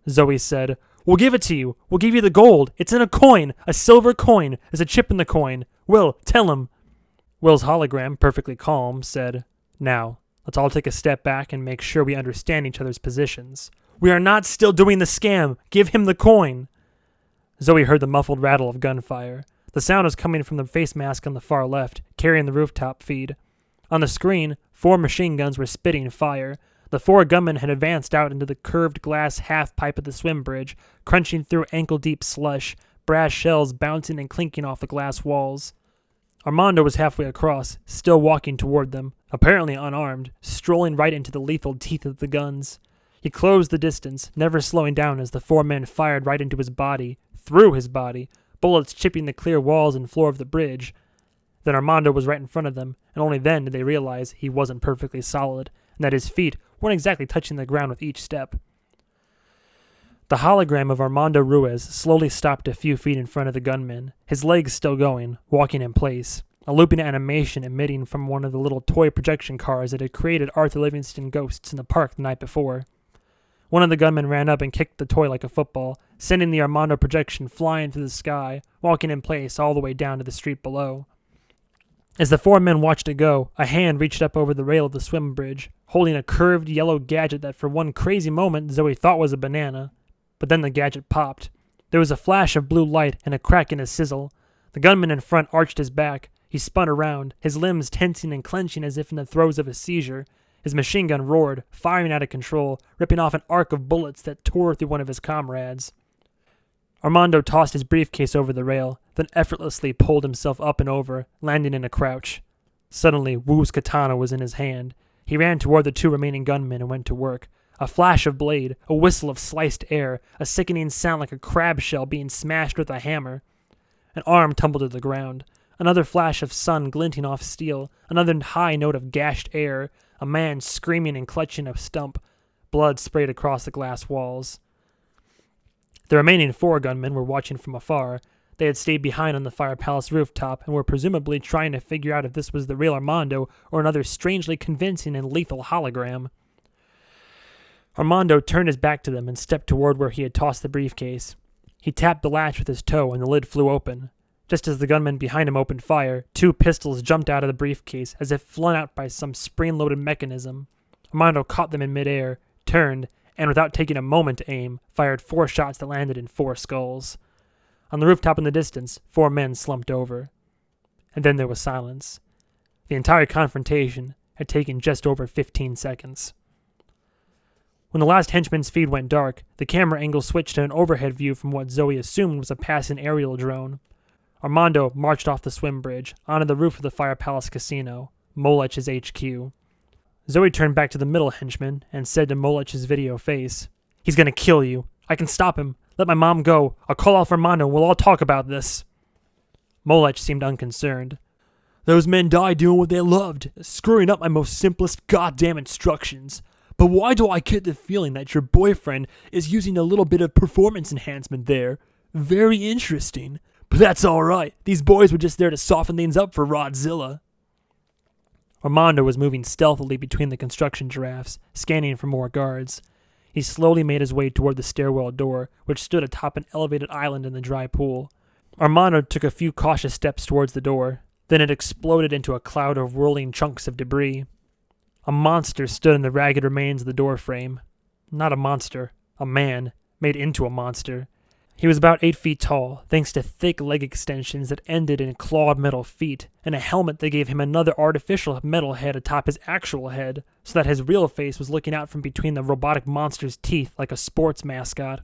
[SPEAKER 1] Zoey said, "We'll give it to you. We'll give you the gold. It's in a coin, a silver coin. There's a chip in the coin. Will, tell him." Will's hologram, perfectly calm, said, "Now, let's all take a step back and make sure we understand each other's positions. We are not still doing the scam. Give him the coin." Zoey heard the muffled rattle of gunfire. The sound was coming from the face mask on the far left, carrying the rooftop feed. On the screen, 4 machine guns were spitting fire. The 4 gunmen had advanced out into the curved glass half-pipe of the swim bridge, crunching through ankle-deep slush, brass shells bouncing and clinking off the glass walls. Armando was halfway across, still walking toward them, apparently unarmed, strolling right into the lethal teeth of the guns. He closed the distance, never slowing down as the 4 men fired right into his body, through his body, bullets chipping the clear walls and floor of the bridge. Then Armando was right in front of them, and only then did they realize he wasn't perfectly solid, and that his feet weren't exactly touching the ground with each step. The hologram of Armando Ruiz slowly stopped a few feet in front of the gunman, his legs still going, walking in place. a looping animation emitting from one of the little toy projection cars that had created Arthur Livingston ghosts in the park the night before. One of the gunmen ran up and kicked the toy like a football, sending the Armando projection flying through the sky, walking in place all the way down to the street below. As the four men watched it go, a hand reached up over the rail of the swim bridge, holding a curved yellow gadget that for one crazy moment Zoey thought was a banana. But then the gadget popped. There was a flash of blue light and a crack and a sizzle. The gunman in front arched his back. He spun around, his limbs tensing and clenching as if in the throes of a seizure. His machine gun roared, firing out of control, ripping off an arc of bullets that tore through one of his comrades. Armando tossed his briefcase over the rail, then effortlessly pulled himself up and over, landing in a crouch. Suddenly, Wu's katana was in his hand. He ran toward the two remaining gunmen and went to work. A flash of blade, a whistle of sliced air, a sickening sound like a crab shell being smashed with a hammer. An arm tumbled to the ground. Another flash of sun glinting off steel, another high note of gashed air, a man screaming and clutching a stump. Blood sprayed across the glass walls. The remaining four gunmen were watching from afar. They had stayed behind on the Fire Palace rooftop and were presumably trying to figure out if this was the real Armando or another strangely convincing and lethal hologram. Armando turned his back to them and stepped toward where he had tossed the briefcase. He tapped the latch with his toe and the lid flew open. Just as the gunmen behind him opened fire, two pistols jumped out of the briefcase as if flung out by some spring-loaded mechanism. Armando caught them in midair, turned, and without taking a moment to aim, fired 4 shots that landed in 4 skulls. On the rooftop in the distance, 4 men slumped over. And then there was silence. The entire confrontation had taken just over 15 seconds. When the last henchman's feed went dark, the camera angle switched to an overhead view from what Zoey assumed was a passing aerial drone. Armando marched off the swim bridge, onto the roof of the Fire Palace Casino, Molech's HQ. Zoey turned back to the middle henchman and said to Molech's video face, "He's gonna kill you. I can stop him. Let my mom go. I'll call off Armando and we'll all talk about this." Molech seemed unconcerned. "Those men died doing what they loved, screwing up my most simplest goddamn instructions. But why do I get the feeling that your boyfriend is using a little bit of performance enhancement there? Very interesting. But that's alright. These boys were just there to soften things up for Rodzilla." Armando was moving stealthily between the construction giraffes, scanning for more guards. He slowly made his way toward the stairwell door, which stood atop an elevated island in the dry pool. Armando took a few cautious steps towards the door. Then it exploded into a cloud of whirling chunks of debris. A monster stood in the ragged remains of the door frame. Not a monster, a man, made into a monster. He was about 8 feet tall, thanks to thick leg extensions that ended in clawed metal feet, and a helmet that gave him another artificial metal head atop his actual head, so that his real face was looking out from between the robotic monster's teeth like a sports mascot.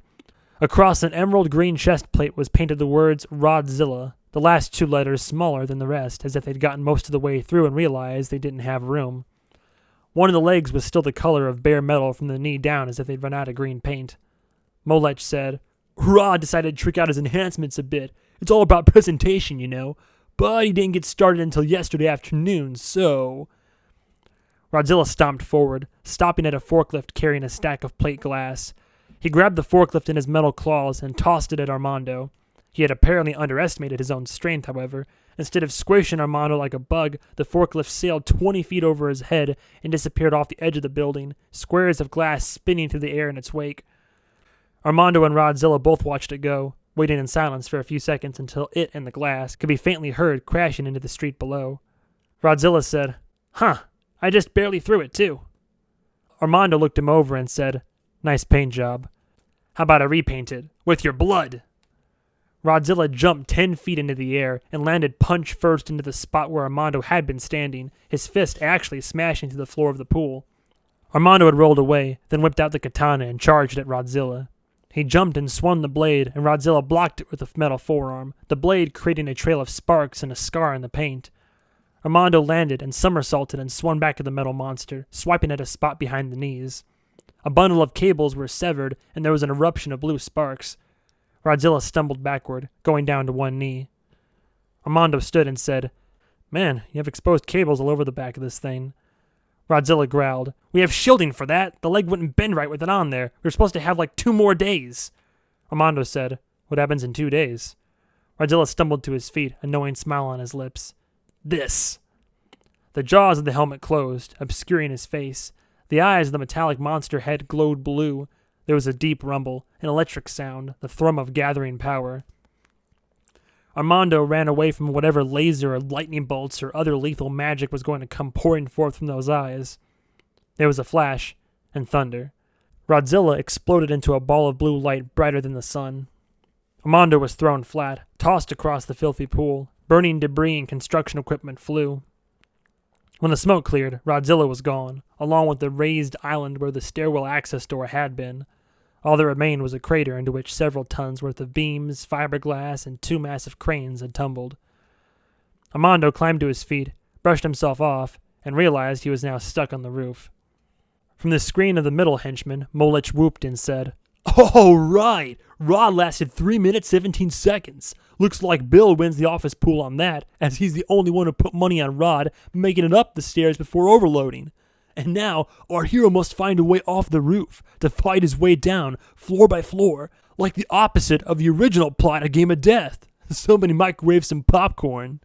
[SPEAKER 1] Across an emerald green chest plate was painted the words Rodzilla, the last 2 letters smaller than the rest, as if they'd gotten most of the way through and realized they didn't have room. One of the legs was still the color of bare metal from the knee down, as if they'd run out of green paint. Molech said, "Rod decided to trick out his enhancements a bit. It's all about presentation, you know. But he didn't get started until yesterday afternoon, so..." Rodzilla stomped forward, stopping at a forklift carrying a stack of plate glass. He grabbed the forklift in his metal claws and tossed it at Armando. He had apparently underestimated his own strength, however. Instead of squishing Armando like a bug, the forklift sailed 20 feet over his head and disappeared off the edge of the building, squares of glass spinning through the air in its wake. Armando and Rodzilla both watched it go, waiting in silence for a few seconds until it and the glass could be faintly heard crashing into the street below. Rodzilla said, "Huh, I just barely threw it, too." Armando looked him over and said, "Nice paint job. How about I repaint it? With your blood?" Rodzilla jumped 10 feet into the air and landed punch first into the spot where Armando had been standing, his fist actually smashing through the floor of the pool. Armando had rolled away, then whipped out the katana and charged at Rodzilla. He jumped and swung the blade, and Rodzilla blocked it with a metal forearm, the blade creating a trail of sparks and a scar in the paint. Armando landed and somersaulted and swung back at the metal monster, swiping at a spot behind the knees. A bundle of cables were severed, and there was an eruption of blue sparks. Rodzilla stumbled backward, going down to one knee. Armando stood and said, "Man, you have exposed cables all over the back of this thing." Rodzilla growled, "We have shielding for that. The leg wouldn't bend right with it on there. We were supposed to have like 2 more days. Armando said, "What happens in 2 days?" Rodzilla stumbled to his feet, a knowing smile on his lips. This. The jaws of the helmet closed, obscuring his face. The eyes of the metallic monster head glowed blue. There was a deep rumble, an electric sound, the thrum of gathering power. Armando ran away from whatever laser or lightning bolts or other lethal magic was going to come pouring forth from those eyes. There was a flash, and thunder. Rodzilla exploded into a ball of blue light brighter than the sun. Armando was thrown flat, tossed across the filthy pool. Burning debris and construction equipment flew. When the smoke cleared, Rodzilla was gone, along with the raised island where the stairwell access door had been. All that remained was a crater into which several tons worth of beams, fiberglass, and 2 massive cranes had tumbled. Armando climbed to his feet, brushed himself off, and realized he was now stuck on the roof. From the screen of the middle henchman, Molich whooped and said, "Oh, right! Rod lasted 3 minutes, 17 seconds. Looks like Bill wins the office pool on that, as he's the only one who put money on Rod making it up the stairs before overloading. And now, our hero must find a way off the roof, to fight his way down, floor by floor, like the opposite of the original plot of Game of Death. Somebody microwave some popcorn."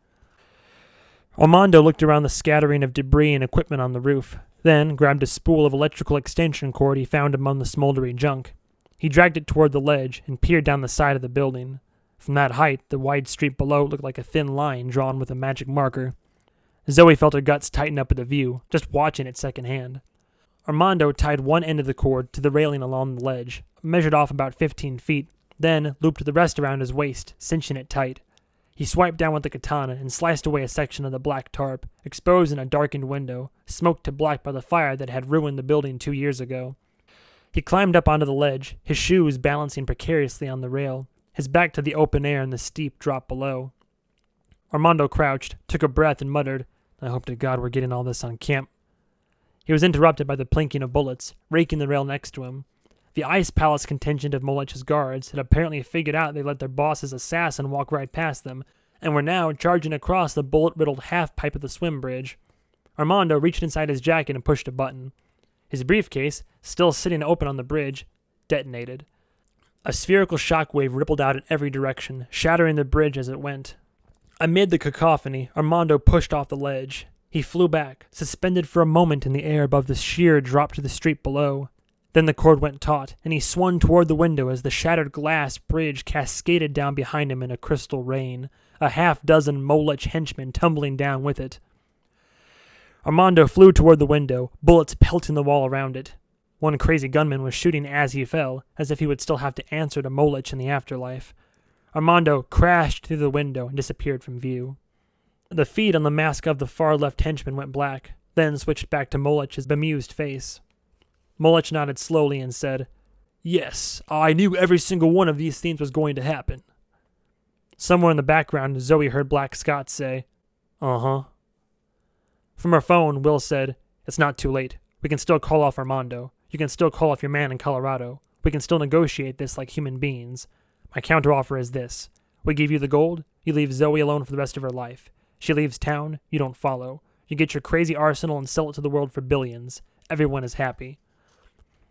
[SPEAKER 1] Armando looked around the scattering of debris and equipment on the roof, then grabbed a spool of electrical extension cord he found among the smoldering junk. He dragged it toward the ledge and peered down the side of the building. From that height, the wide street below looked like a thin line drawn with a magic marker. Zoey felt her guts tighten up at the view, just watching it secondhand. Armando tied one end of the cord to the railing along the ledge, measured off about 15 feet, then looped the rest around his waist, cinching it tight. He swiped down with the katana and sliced away a section of the black tarp, exposing a darkened window, smoked to black by the fire that had ruined the building 2 years ago. He climbed up onto the ledge, his shoes balancing precariously on the rail, his back to the open air and the steep drop below. Armando crouched, took a breath, and muttered, "I hope to God we're getting all this on camp." He was interrupted by the plinking of bullets, raking the rail next to him. The Ice Palace contingent of Molich's guards had apparently figured out they let their boss's assassin walk right past them, and were now charging across the bullet-riddled half-pipe of the swim bridge. Armando reached inside his jacket and pushed a button. His briefcase, still sitting open on the bridge, detonated. A spherical shockwave rippled out in every direction, shattering the bridge as it went. Amid the cacophony, Armando pushed off the ledge. He flew back, suspended for a moment in the air above the sheer drop to the street below. Then the cord went taut, and he swung toward the window as the shattered glass bridge cascaded down behind him in a crystal rain, a half-dozen Molich henchmen tumbling down with it. Armando flew toward the window, bullets pelting the wall around it. One crazy gunman was shooting as he fell, as if he would still have to answer to Molich in the afterlife. Armando crashed through the window and disappeared from view. The feed on the mask of the far left henchman went black, then switched back to Molich's bemused face. Molich nodded slowly and said, "Yes, I knew every single one of these things was going to happen." Somewhere in the background, Zoey heard Black Scott say, "Uh-huh." From her phone, Will said, "It's not too late. We can still call off Armando. You can still call off your man in Colorado. We can still negotiate this like human beings. My counteroffer is this. We give you the gold, you leave Zoey alone for the rest of her life. She leaves town, you don't follow. You get your crazy arsenal and sell it to the world for billions. Everyone is happy."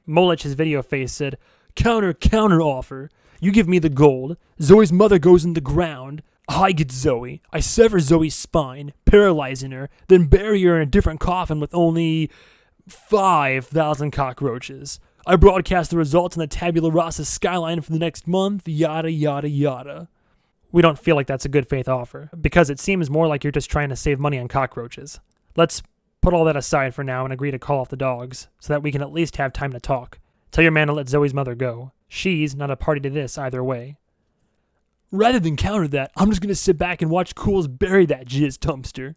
[SPEAKER 1] Molich's video face said, Counter offer. You give me the gold. Zoey's mother goes in the ground. I get Zoey. I sever Zoey's spine, paralyzing her, then bury her in a different coffin with only 5,000 cockroaches. I broadcast the results on the Tabula Rasa skyline for the next month, yada, yada, yada. We don't feel like that's a good faith offer, because it seems more like you're just trying to save money on cockroaches. Let's put all that aside for now and agree to call off the dogs, so that we can at least have time to talk. Tell your man to let Zoey's mother go. She's not a party to this either way. Rather than counter that, I'm just going to sit back and watch Cools bury that jizz dumpster.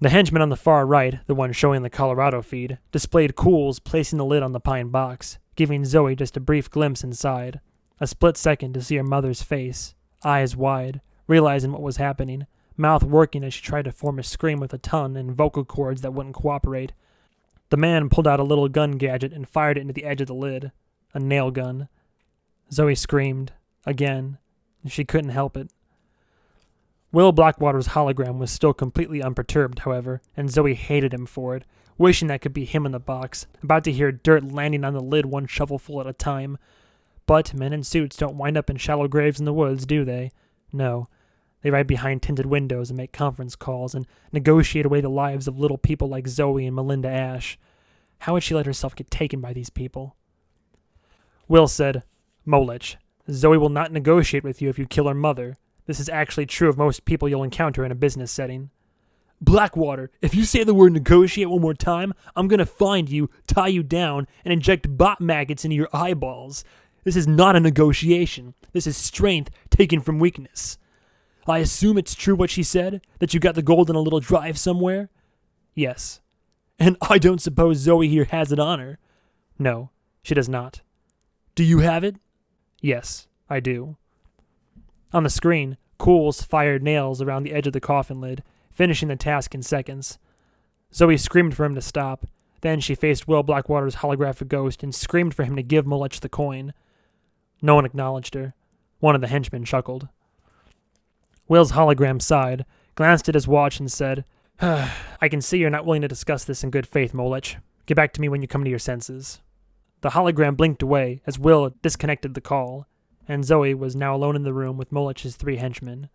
[SPEAKER 1] The henchman on the far right, the one showing the Colorado feed, displayed Cools placing the lid on the pine box, giving Zoey just a brief glimpse inside. A split second to see her mother's face, eyes wide, realizing what was happening, mouth working as she tried to form a scream with a tongue and vocal cords that wouldn't cooperate. The man pulled out a little gun gadget and fired it into the edge of the lid. A nail gun. Zoey screamed. Again. She couldn't help it. Will Blackwater's hologram was still completely unperturbed, however, and Zoey hated him for it, wishing that could be him in the box, about to hear dirt landing on the lid one shovelful at a time. But men in suits don't wind up in shallow graves in the woods, do they? No. They ride behind tinted windows and make conference calls and negotiate away the lives of little people like Zoey and Melinda Ash. How would she let herself get taken by these people? Will said, Molich, Zoey will not negotiate with you if you kill her mother. This is actually true of most people you'll encounter in a business setting. Blackwater, if you say the word negotiate one more time, I'm going to find you, tie you down, and inject bot maggots into your eyeballs. This is not a negotiation. This is strength taken from weakness. I assume it's true what she said, that you got the gold in a little drive somewhere? Yes. And I don't suppose Zoey here has it on her. No, she does not. Do you have it? Yes, I do. On the screen, Cools fired nails around the edge of the coffin lid, finishing the task in seconds. Zoey screamed for him to stop. Then she faced Will Blackwater's holographic ghost and screamed for him to give Molich the coin. No one acknowledged her. One of the henchmen chuckled. Will's hologram sighed, glanced at his watch, and said, I can see you're not willing to discuss this in good faith, Molich. Get back to me when you come to your senses. The hologram blinked away as Will disconnected the call, and Zoey was now alone in the room with Molich's 3 henchmen.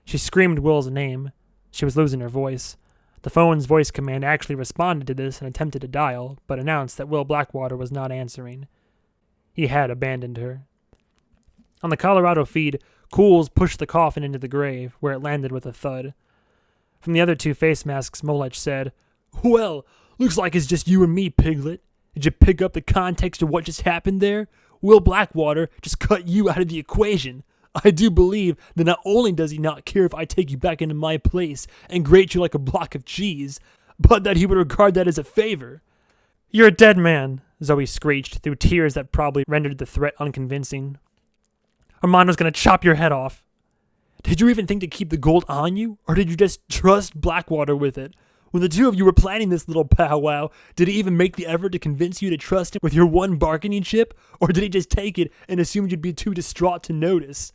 [SPEAKER 1] She screamed Will's name. She was losing her voice. The phone's voice command actually responded to this and attempted to dial, but announced that Will Blackwater was not answering. He had abandoned her. On the Colorado feed, Cools pushed the coffin into the grave, where it landed with a thud. From the other 2 face masks, Molich said, Well, looks like it's just you and me, Piglet. Did you pick up the context of what just happened there? Will Blackwater just cut you out of the equation. I do believe that not only does he not care if I take you back into my place and grate you like a block of cheese, but that he would regard that as a favor. You're a dead man, Zoey screeched through tears that probably rendered the threat unconvincing. Armando's going to chop your head off. Did you even think to keep the gold on you, or did you just trust Blackwater with it? When the 2 of you were planning this little powwow, did he even make the effort to convince you to trust him with your one bargaining chip, or did he just take it and assume you'd be too distraught to notice?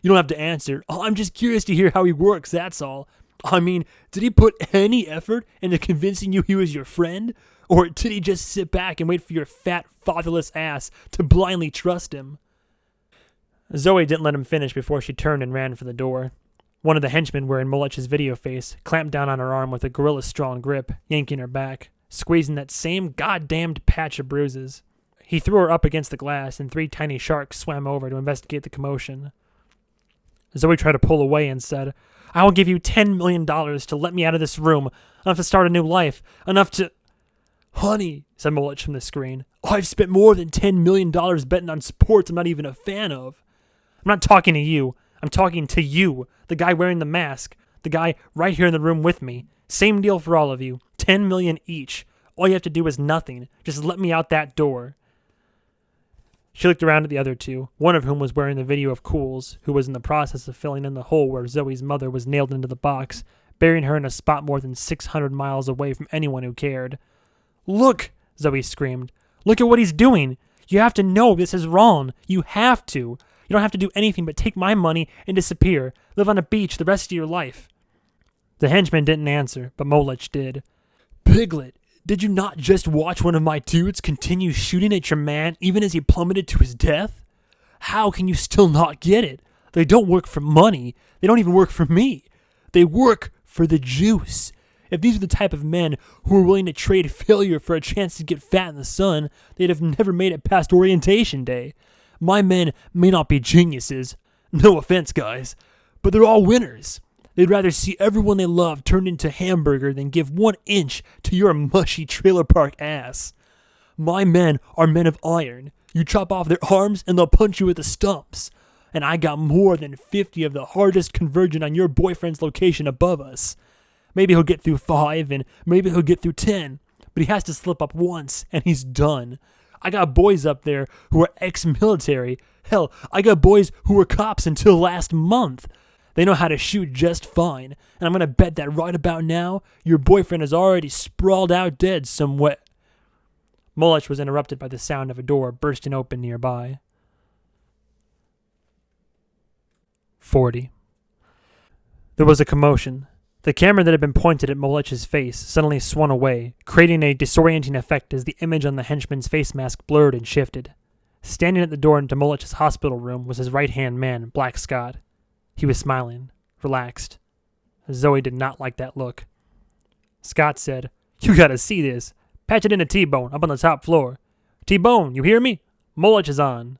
[SPEAKER 1] You don't have to answer. I'm just curious to hear how he works, that's all. I mean, did he put any effort into convincing you he was your friend? Or did he just sit back and wait for your fat, fatherless ass to blindly trust him? Zoey didn't let him finish before she turned and ran for the door. One of the henchmen wearing Molich's video face clamped down on her arm with a gorilla-strong grip, yanking her back, squeezing that same goddamned patch of bruises. He threw her up against the glass, and 3 tiny sharks swam over to investigate the commotion. Zoey tried to pull away and said, I will give you $10 million to let me out of this room, enough to start a new life, enough to... Honey, said Molich from the screen, I've spent more than $10 million betting on sports I'm not even a fan of. I'm not talking to you. I'm talking to you, the guy wearing the mask, the guy right here in the room with me. Same deal for all of you. $10 million each. All you have to do is nothing. Just let me out that door. She looked around at the other 2, one of whom was wearing the video of Cools, who was in the process of filling in the hole where Zoey's mother was nailed into the box, burying her in a spot more than 600 miles away from anyone who cared. Look, Zoey screamed. Look at what he's doing. You have to know this is wrong. You have to. You don't have to do anything but take my money and disappear. Live on a beach the rest of your life. The henchman didn't answer, but Molich did. Piglet, did you not just watch one of my dudes continue shooting at your man even as he plummeted to his death? How can you still not get it? They don't work for money. They don't even work for me. They work for the juice. If these are the type of men who are willing to trade failure for a chance to get fat in the sun, they'd have never made it past orientation day. My men may not be geniuses, no offense, guys, but they're all winners. They'd rather see everyone they love turned into hamburger than give 1 inch to your mushy trailer park ass. My men are men of iron. You chop off their arms and they'll punch you with the stumps. And I got more than 50 of the hardest convergent on your boyfriend's location above us. Maybe he'll get through 5 and maybe he'll get through 10, but he has to slip up once and he's done. I got boys up there who are ex-military. Hell, I got boys who were cops until last month. They know how to shoot just fine, and I'm going to bet that right about now, your boyfriend is already sprawled out dead somewhere. Molich was interrupted by the sound of a door bursting open nearby. 40. There was a commotion. The camera that had been pointed at Molich's face suddenly swung away, creating a disorienting effect as the image on the henchman's face mask blurred and shifted. Standing at the door into Molich's hospital room was his right-hand man, Black Scott. He was smiling. relaxed. Zoey did not like that look. Scott said, "You gotta see this. Patch it into T-Bone up on the top floor. T-Bone, you hear me? Mullich is on."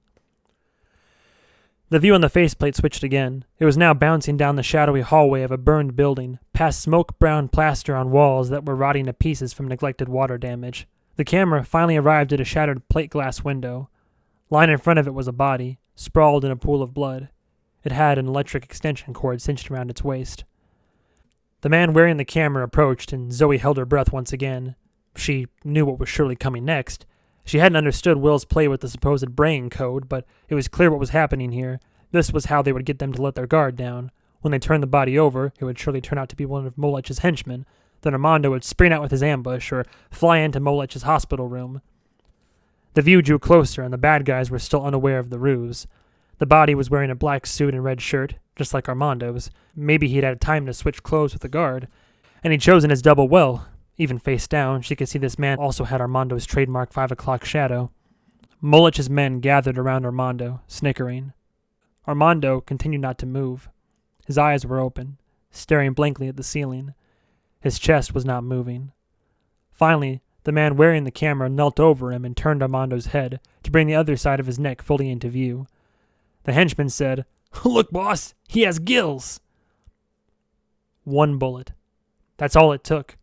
[SPEAKER 1] The view on the faceplate switched again. It was now bouncing down the shadowy hallway of a burned building, past smoke-brown plaster on walls that were rotting to pieces from neglected water damage. The camera finally arrived at a shattered plate glass window. Lying in front of it was a body, sprawled in a pool of blood. It had an electric extension cord cinched around its waist. The man wearing the camera approached, and Zoey held her breath once again. She knew what was surely coming next. She hadn't understood Will's play with the supposed brain code, but it was clear what was happening here. This was how they would get them to let their guard down. When they turned the body over, it would surely turn out to be one of Mullich's henchmen. Then Armando would spring out with his ambush, or fly into Mullich's hospital room. The view drew closer, and the bad guys were still unaware of the ruse. The body was wearing a black suit and red shirt, just like Armando's. Maybe he'd had time to switch clothes with the guard. And he'd chosen his double well. Even face down, she could see this man also had Armando's trademark 5 o'clock shadow. Mullich's men gathered around Armando, snickering. Armando continued not to move. His eyes were open, staring blankly at the ceiling. His chest was not moving. Finally, the man wearing the camera knelt over him and turned Armando's head to bring the other side of his neck fully into view. The henchman said, "Look, boss, he has gills." One bullet. That's all it took.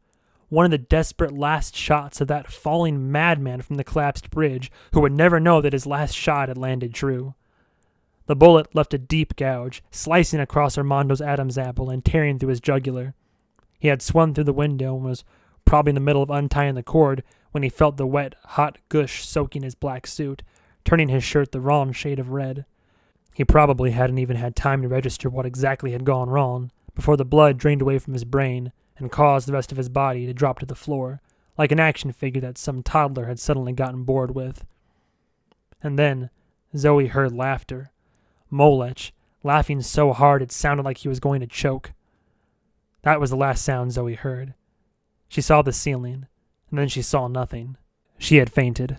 [SPEAKER 1] One of the desperate last shots of that falling madman from the collapsed bridge who would never know that his last shot had landed true. The bullet left a deep gouge, slicing across Armando's Adam's apple and tearing through his jugular. He had swung through the window and was probably in the middle of untying the cord when he felt the wet, hot gush soaking his black suit, turning his shirt the wrong shade of red. He probably hadn't even had time to register what exactly had gone wrong before the blood drained away from his brain and caused the rest of his body to drop to the floor, like an action figure that some toddler had suddenly gotten bored with. And then Zoey heard laughter. Mullich, laughing so hard it sounded like he was going to choke. That was the last sound Zoey heard. She saw the ceiling, and then she saw nothing. She had fainted.